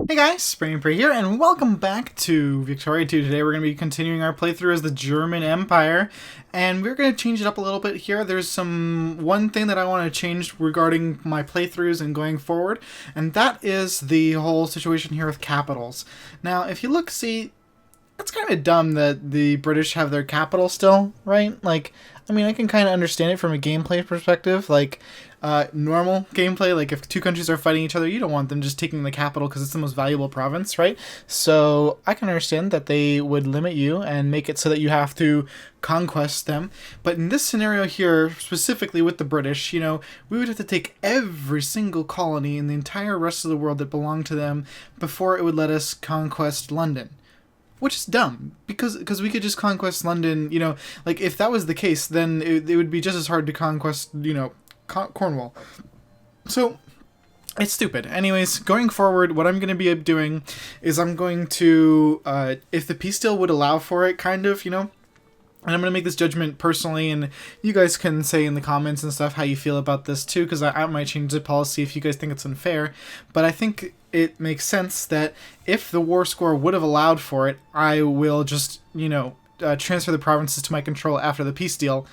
Hey guys, Springprey here, and welcome back to Victoria 2. Today we're going to be continuing our playthrough as the German Empire, and we're going to change it up a little bit here. There's one thing that I want to change regarding my playthroughs and going forward, and that is the whole situation here with capitals. Now, if you look, see, it's kind of dumb that the British have their capital still, right? Like, I mean, I can kind of understand it from a gameplay perspective, like, normal gameplay, like if two countries are fighting each other, you don't want them just taking the capital because it's the most valuable province, right? So I can understand that they would limit you and make it so that you have to conquest them. But in this scenario here, specifically with the British, we would have to take every single colony in the entire rest of the world that belonged to them before it would let us conquest London. Which is dumb, because we could just conquest London, like if that was the case, then it would be just as hard to conquest, Cornwall. So it's stupid. Anyways, going forward, what I'm going to be doing is I'm going to, if the peace deal would allow for it, kind of, and I'm going to make this judgment personally, and you guys can say in the comments and stuff how you feel about this too, because I might change the policy if you guys think it's unfair, but I think it makes sense that if the war score would have allowed for it, I will just, transfer the provinces to my control after the peace deal.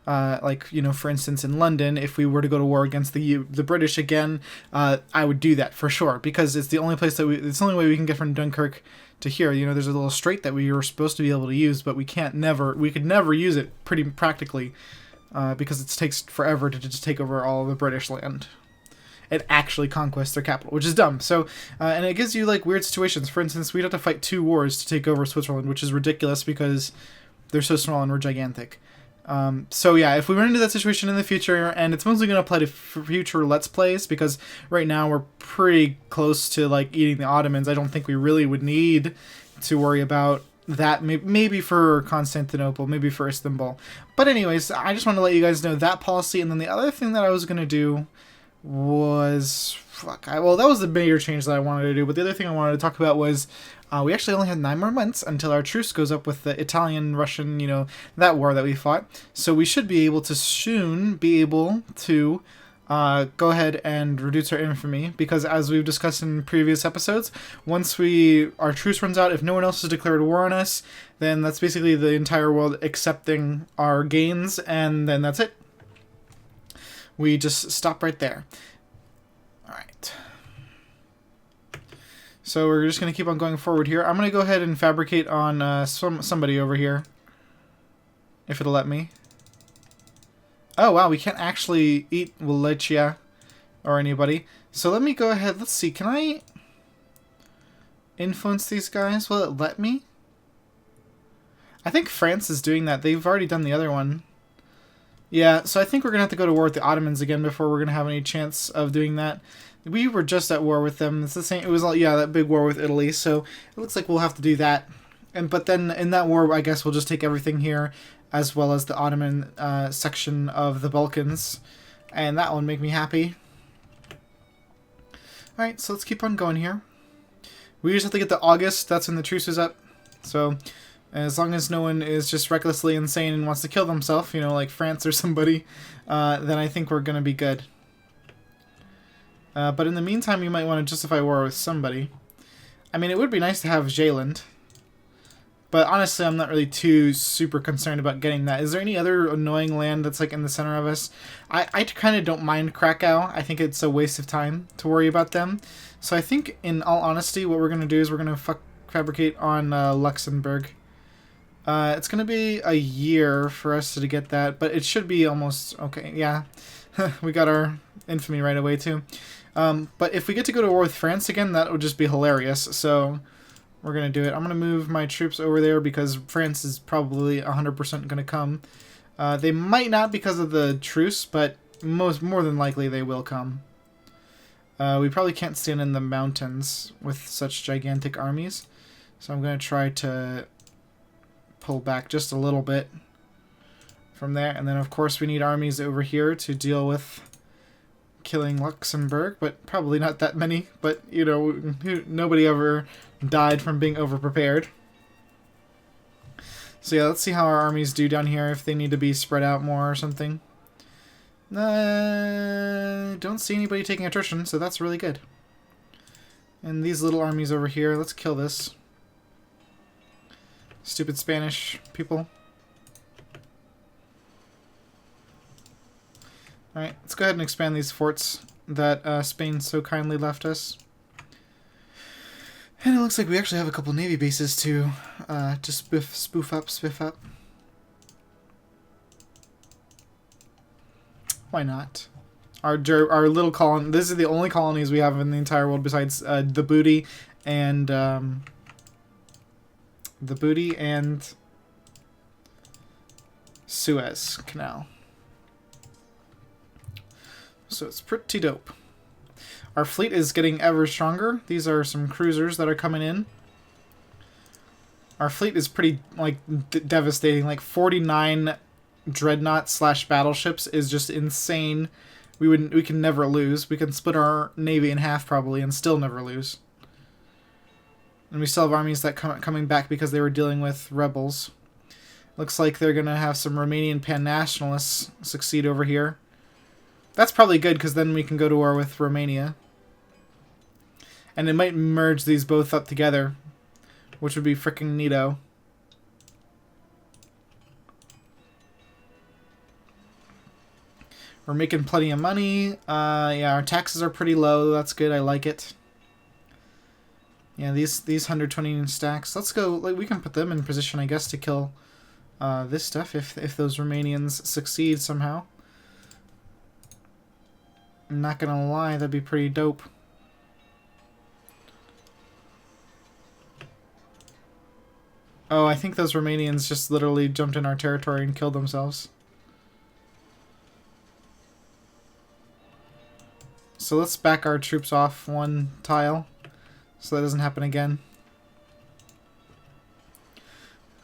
For instance, in London, if we were to go to war against the British again, I would do that for sure, because it's the only place it's the only way we can get from Dunkirk to here. There's a little strait that we were supposed to be able to use, but we could never use it pretty practically, because it takes forever to just take over all of the British land and actually conquest their capital, which is dumb. So, and it gives you like weird situations. For instance, we'd have to fight 2 wars to take over Switzerland, which is ridiculous because they're so small and we're gigantic. So yeah, if we run into that situation in the future, and it's mostly going to apply to future Let's Plays, because right now we're pretty close to like eating the Ottomans, I don't think we really would need to worry about that. Maybe for Constantinople, maybe for Istanbul. But anyways, I just want to let you guys know that policy, and then the other thing that I was going to do was... that was the major change that I wanted to do, but the other thing I wanted to talk about was we actually only had 9 more months until our truce goes up with the Italian-Russian, that war that we fought. So we should be able to soon be able to go ahead and reduce our infamy, because as we've discussed in previous episodes, once our truce runs out, if no one else has declared war on us, then that's basically the entire world accepting our gains, and then that's it. We just stop right there. Alright. So we're just going to keep on going forward here. I'm going to go ahead and fabricate on somebody over here. If it'll let me. Oh, wow, we can't actually eat Wallachia or anybody. So let me go ahead. Let's see. Can I influence these guys? Will it let me? I think France is doing that. They've already done the other one. Yeah, so I think we're going to have to go to war with the Ottomans again before we're going to have any chance of doing that. We were just at war with them. It's the same. It was that big war with Italy. So it looks like we'll have to do that. But then in that war, I guess we'll just take everything here, as well as the Ottoman section of the Balkans, and that will make me happy. All right, so let's keep on going here. We just have to get to August. That's when the truce is up. So as long as no one is just recklessly insane and wants to kill themselves, like France or somebody, then I think we're gonna be good. But in the meantime, you might want to justify war with somebody. I mean, it would be nice to have Zeeland. But honestly, I'm not really too super concerned about getting that. Is there any other annoying land that's like in the center of us? I kind of don't mind Krakow. I think it's a waste of time to worry about them. So I think, in all honesty, what we're going to do is we're going to fabricate on Luxembourg. It's going to be a year for us to get that, but it should be almost... Okay, yeah. We got our infamy right away, too. But if we get to go to war with France again, that would just be hilarious. So we're going to do it. I'm going to move my troops over there because France is probably 100% going to come. They might not because of the truce, but more than likely they will come. We probably can't stand in the mountains with such gigantic armies. So I'm going to try to pull back just a little bit from there. And then, of course, we need armies over here to deal with killing Luxembourg, but probably not that many. But, nobody ever died from being overprepared. So, yeah, let's see how our armies do down here, if they need to be spread out more or something. Don't see anybody taking attrition, so that's really good. And these little armies over here, let's kill this. Stupid Spanish people. Alright, let's go ahead and expand these forts that Spain so kindly left us. And it looks like we actually have a couple navy bases to spoof up. Why not? Our little colony. This is the only colonies we have in the entire world besides the booty and Suez Canal. So it's pretty dope. Our fleet is getting ever stronger. These are some cruisers that are coming in. Our fleet is pretty like devastating. Like 49 dreadnought / battleships is just insane. We can never lose. We can split our navy in half probably and still never lose. And we still have armies that coming back because they were dealing with rebels. Looks like they're gonna have some Romanian pan-nationalists succeed over here. That's probably good because then we can go to war with Romania. And it might merge these both up together, which would be freaking neato. We're making plenty of money. Yeah, our taxes are pretty low. That's good. I like it. Yeah, these 120 stacks. Let's go. Like, we can put them in position, I guess, to kill this stuff if those Romanians succeed somehow. I'm not gonna lie, that'd be pretty dope. Oh, I think those Romanians just literally jumped in our territory and killed themselves. So let's back our troops off one tile so that doesn't happen again.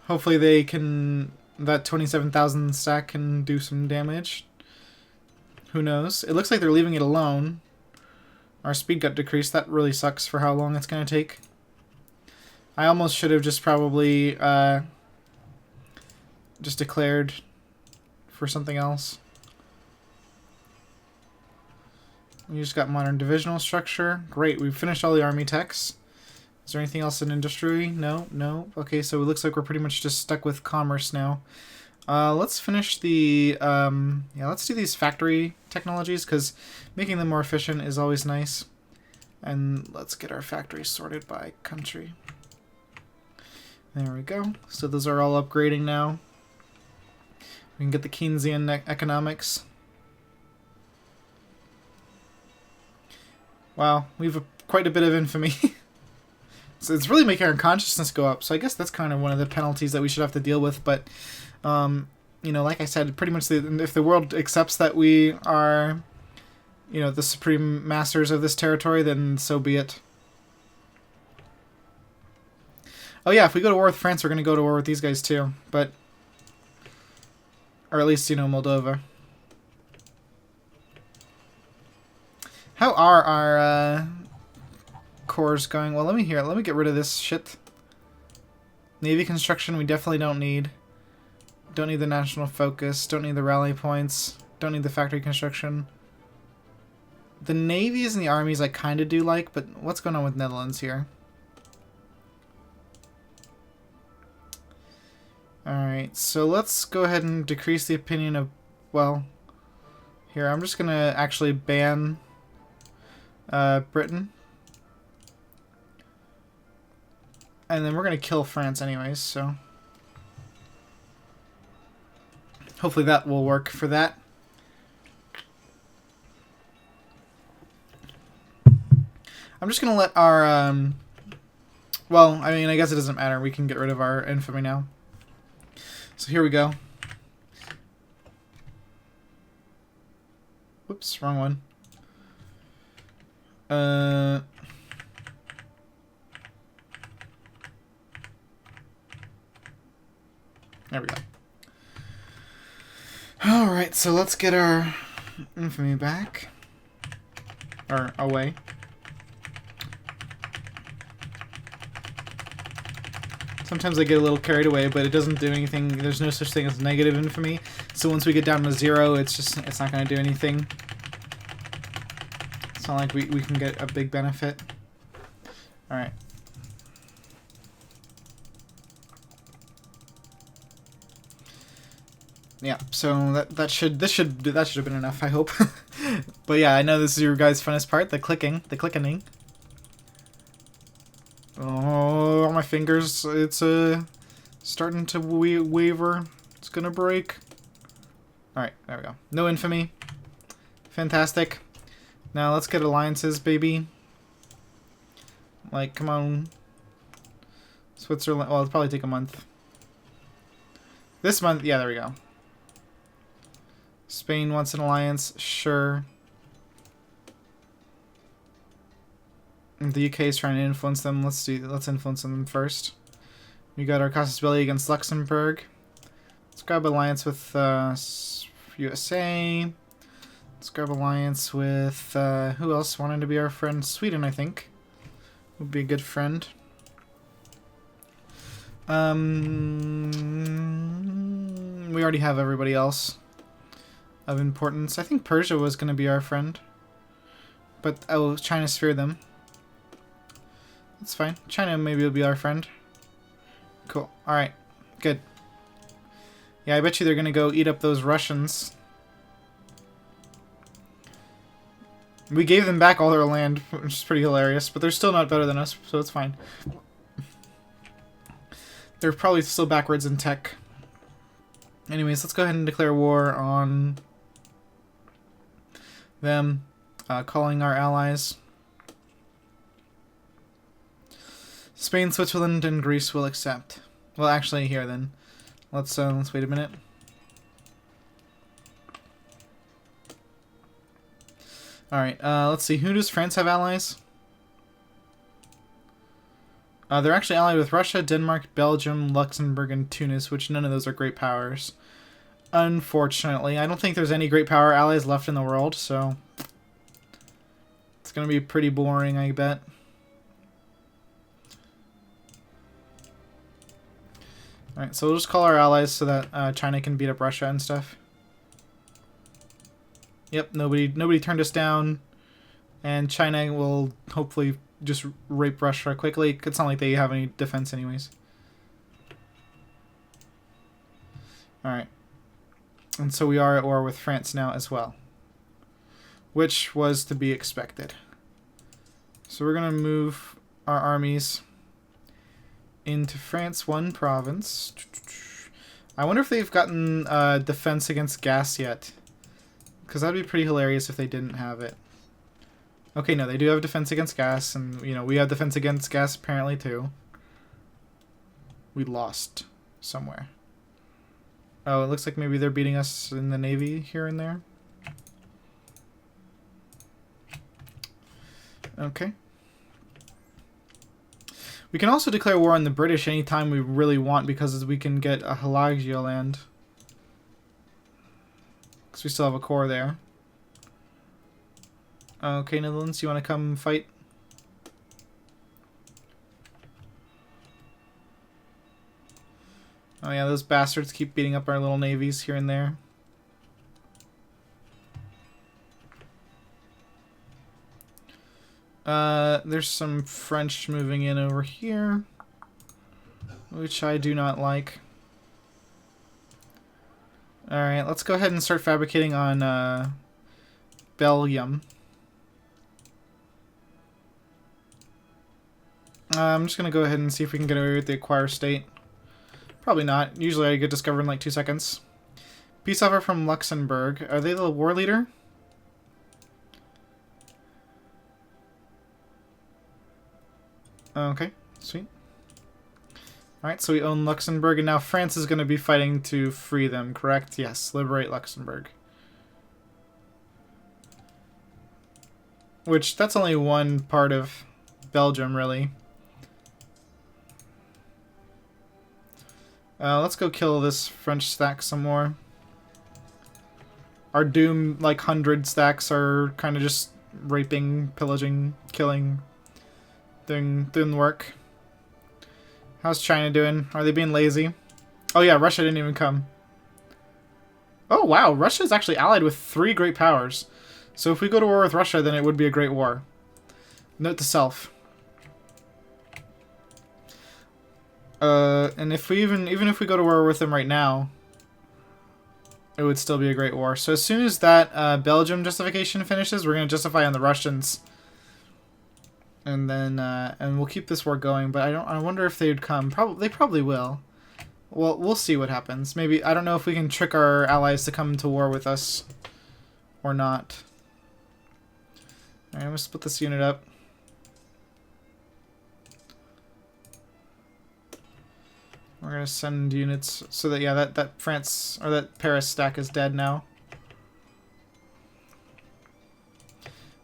Hopefully they can... that 27,000 stack can do some damage. Who knows? It looks like they're leaving it alone. Our speed got decreased. That really sucks for how long it's going to take. I almost should have just probably just declared for something else. We just got modern divisional structure. Great, we've finished all the army techs. Is there anything else in industry? No, no. Okay, so it looks like we're pretty much just stuck with commerce now. Let's finish the, yeah, let's do these factory technologies, because making them more efficient is always nice. And let's get our factories sorted by country. There we go. So those are all upgrading now. We can get the Keynesian economics. Wow, we have quite a bit of infamy. So it's really making our consciousness go up. So I guess that's kind of one of the penalties that we should have to deal with. But, you know, like I said, pretty much if the world accepts that we are, you know, the supreme masters of this territory, then so be it. Oh yeah, if we go to war with France, we're going to go to war with these guys too. But, or at least, you know, Moldova. How are our cores going? Well, let me get rid of this shit. Navy construction we definitely don't need. Don't need the national focus. Don't need the rally points. Don't need the factory construction. The navies and the armies I kind of do like, but what's going on with Netherlands here? Alright, so let's go ahead and decrease the opinion of, well, here, I'm just going to actually ban Britain. And then we're going to kill France anyways, so hopefully that will work for that. I'm just going to let our, well, I mean, I guess it doesn't matter. We can get rid of our infamy now. So here we go. Whoops, wrong one. There we go. Alright, so let's get our infamy back. Or away. Sometimes I get a little carried away, but it doesn't do anything. There's no such thing as negative infamy. So once we get down to 0, it's not going to do anything. It's not like we can get a big benefit. Alright. Yeah, so this should have been enough, I hope. But yeah, I know this is your guys' funnest part, the clicking. Oh, my fingers, it's starting to waver. It's gonna break. Alright, there we go. No infamy. Fantastic. Now let's get alliances, baby. Like, come on. Switzerland, well, it'll probably take a month. This month, yeah, there we go. Spain wants an alliance, sure. The UK is trying to influence them. Let's influence them first. We got our casus belli against Luxembourg. Let's grab alliance with USA. Let's grab alliance with who else wanted to be our friend? Sweden, I think, would be a good friend. We already have everybody else of importance. I think Persia was going to be our friend, but oh, China sphered them. That's fine. China maybe will be our friend. Cool. Alright. Good. Yeah, I bet you they're going to go eat up those Russians. We gave them back all their land, which is pretty hilarious, but they're still not better than us, so it's fine. They're probably still backwards in tech. Anyways, let's go ahead and declare war on them, calling our allies. Spain, Switzerland, and Greece will accept. Well, actually, here then. Let's wait a minute. Alright, let's see. Who does France have allies? They're actually allied with Russia, Denmark, Belgium, Luxembourg, and Tunis, which none of those are great powers. Unfortunately. I don't think there's any great power allies left in the world, so it's going to be pretty boring, I bet. Alright, so we'll just call our allies so that China can beat up Russia and stuff. Yep, nobody turned us down, and China will hopefully just rape Russia quickly. It's not like they have any defense anyways. Alright. And so we are at war with France now as well, which was to be expected. So we're going to move our armies into France, one province. I wonder if they've gotten defense against gas yet, because that'd be pretty hilarious if they didn't have it. Okay, no, they do have defense against gas, and, you know, we have defense against gas apparently too. We lost somewhere. Oh, it looks like maybe they're beating us in the Navy here and there. Okay. We can also declare war on the British anytime we really want, because we can get a Halagio land. Because we still have a core there. Okay, Netherlands, you want to come fight? Oh yeah, those bastards keep beating up our little navies here and there. There's some French moving in over here, which I do not like. Alright, let's go ahead and start fabricating on Belgium. I'm just going to go ahead and see if we can get away with the acquire state. Probably not. Usually I get discovered in like 2 seconds. Peace offer from Luxembourg. Are they the war leader? Okay, sweet. Alright, so we own Luxembourg, and now France is going to be fighting to free them, correct? Yes, liberate Luxembourg. Which, that's only one part of Belgium, really. Let's go kill this French stack some more. Our Doom, like, 100 stacks are kind of just raping, pillaging, killing, doing work. How's China doing? Are they being lazy? Oh yeah, Russia didn't even come. Oh wow, Russia's actually allied with 3 great powers. So if we go to war with Russia, then it would be a great war. Note to self. And if we even if we go to war with them right now, it would still be a great war. So as soon as that Belgium justification finishes, we're gonna justify on the Russians, and then and we'll keep this war going. But I wonder if they'd come. They probably will. Well, we'll see what happens. Maybe I don't know if we can trick our allies to come to war with us or not. All right, I'm gonna split this unit up. We're gonna send units so that that France or that Paris stack is dead now.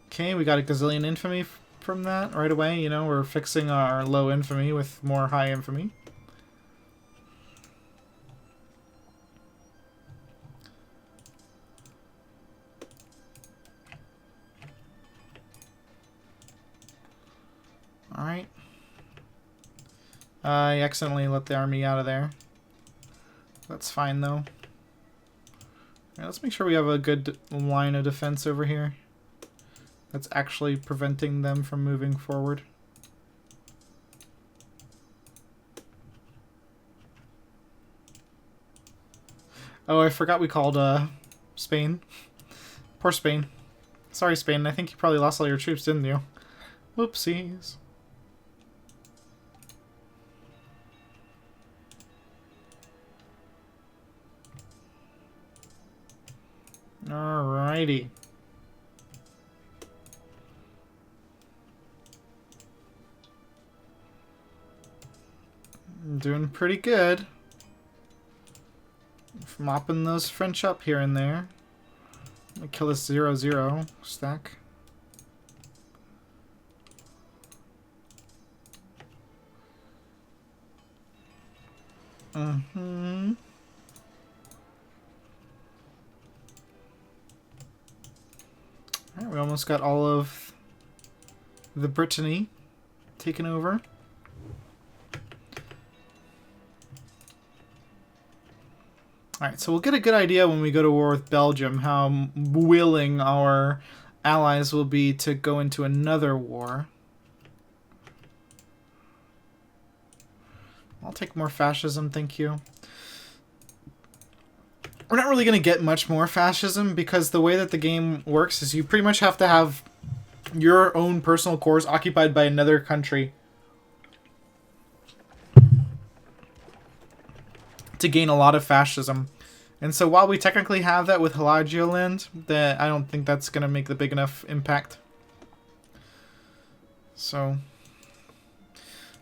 Okay, we got a gazillion infamy from that right away. You know, we're fixing our low infamy with more high infamy. All right. I accidentally let the army out of there. That's fine, though. Right, let's make sure we have a good line of defense over here that's actually preventing them from moving forward. Oh, I forgot we called Spain. Poor Spain. Sorry, Spain. I think you probably lost all your troops, didn't you? Whoopsies. Alrighty. I'm doing pretty good. Mopping those French up here and there. I'm gonna kill this 0-0 stack. Mm-hmm. Alright, we almost got all of the Brittany taken over. Alright, so we'll get a good idea when we go to war with Belgium how willing our allies will be to go into another war. I'll take more fascism, thank you. We're not really going to get much more fascism because the way that the game works is you pretty much have to have your own personal cores occupied by another country to gain a lot of fascism. And so while we technically have that with Helagioland, that I don't think that's going to make the big enough impact. So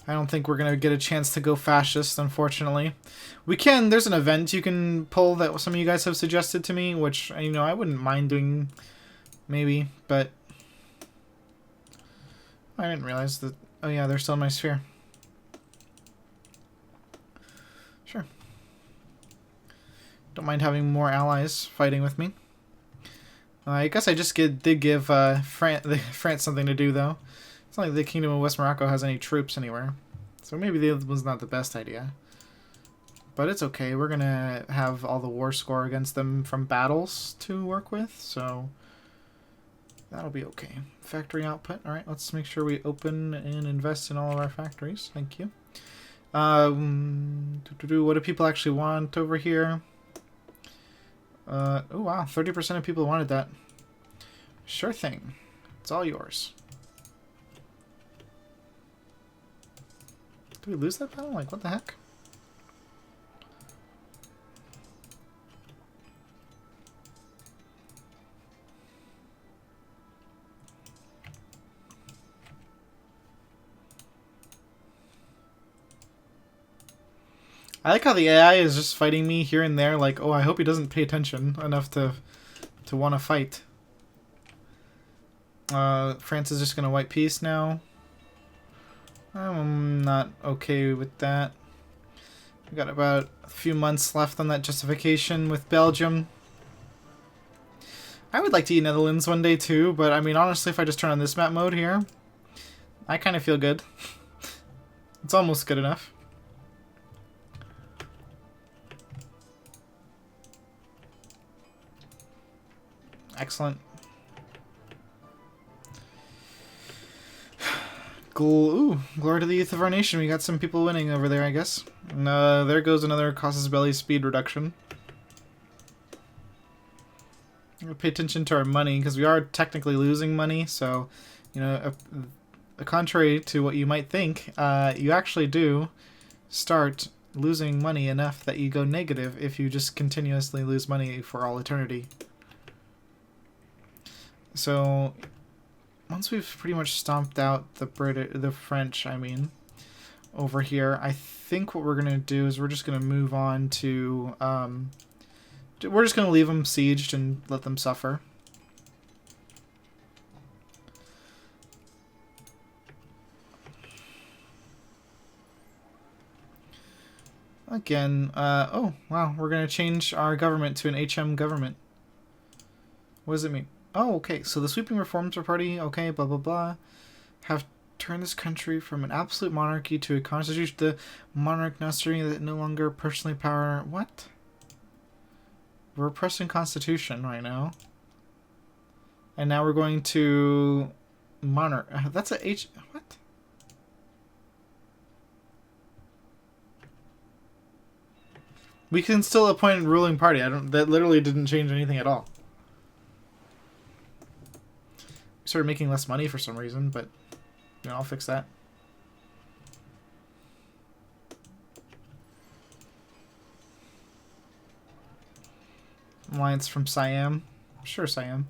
I don't think we're going to get a chance to go fascist, unfortunately. We can, there's an event you can pull that some of you guys have suggested to me, which, you know, I wouldn't mind doing, maybe, but I didn't realize that, oh yeah, they're still in my sphere. Sure. Don't mind having more allies fighting with me. I guess I just did give France something to do, though. It's not like the Kingdom of West Morocco has any troops anywhere. So maybe that was not the best idea. But it's okay. We're going to have all the war score against them from battles to work with. So that'll be okay. Factory output. All right, let's make sure we open and invest in all of our factories. Thank you. What do people actually want over here? Oh, wow. 30% of people wanted that. Sure thing. It's all yours. Did we lose that battle? Like, what the heck? I like how the AI is just fighting me here and there, like, oh, I hope he doesn't pay attention enough to want to fight. France is just going to white peace now. I'm not okay with that. We got about a few months left on that justification with Belgium. I would like to eat Netherlands one day too, but I mean, honestly, if I just turn on this map mode here, I kind of feel good. It's almost good enough. Excellent. Ooh, glory to the youth of our nation. We got some people winning over there, I guess. And, there goes another casus belli speed reduction. We'll pay attention to our money, because we are technically losing money, so, you know, contrary to what you might think, you actually do start losing money enough that you go negative if you just continuously lose money for all eternity. So, once we've pretty much stomped out the French, I mean, over here, I think what we're going to do is we're just going to move on to, we're just going to leave them sieged and let them suffer. Again, oh, wow, we're going to change our government to an HM government. What does it mean? Oh, okay, so the sweeping reforms party, okay, blah, blah, blah, have turned this country from an absolute monarchy to a constitution. The monarch now stating that no longer personally power. What? We're pressing constitution right now. And now we're going to monarch. That's a H. What? We can still appoint a ruling party. That literally didn't change anything at all. We started making less money for some reason, but you know, I'll fix that. Alliance from Siam. Sure, Siam.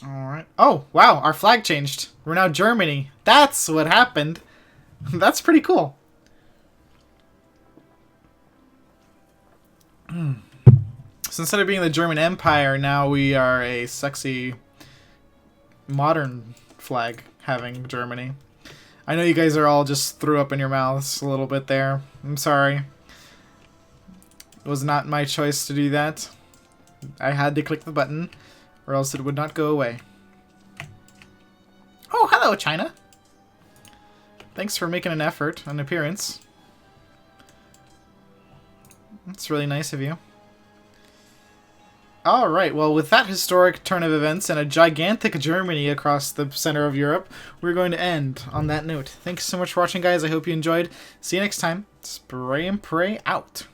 Alright. Oh, wow, our flag changed. We're now Germany. That's what happened. That's pretty cool. So instead of being the German Empire, now we are a sexy modern flag having Germany. I know you guys are all just threw up in your mouths a little bit there. I'm sorry. It was not my choice to do that. I had to click the button, or else it would not go away. Oh, hello, China. Thanks for making an effort, an appearance. That's really nice of you. Alright, well, with that historic turn of events and a gigantic Germany across the center of Europe, we're going to end on that note. Thanks so much for watching, guys. I hope you enjoyed. See you next time. Spray and pray out.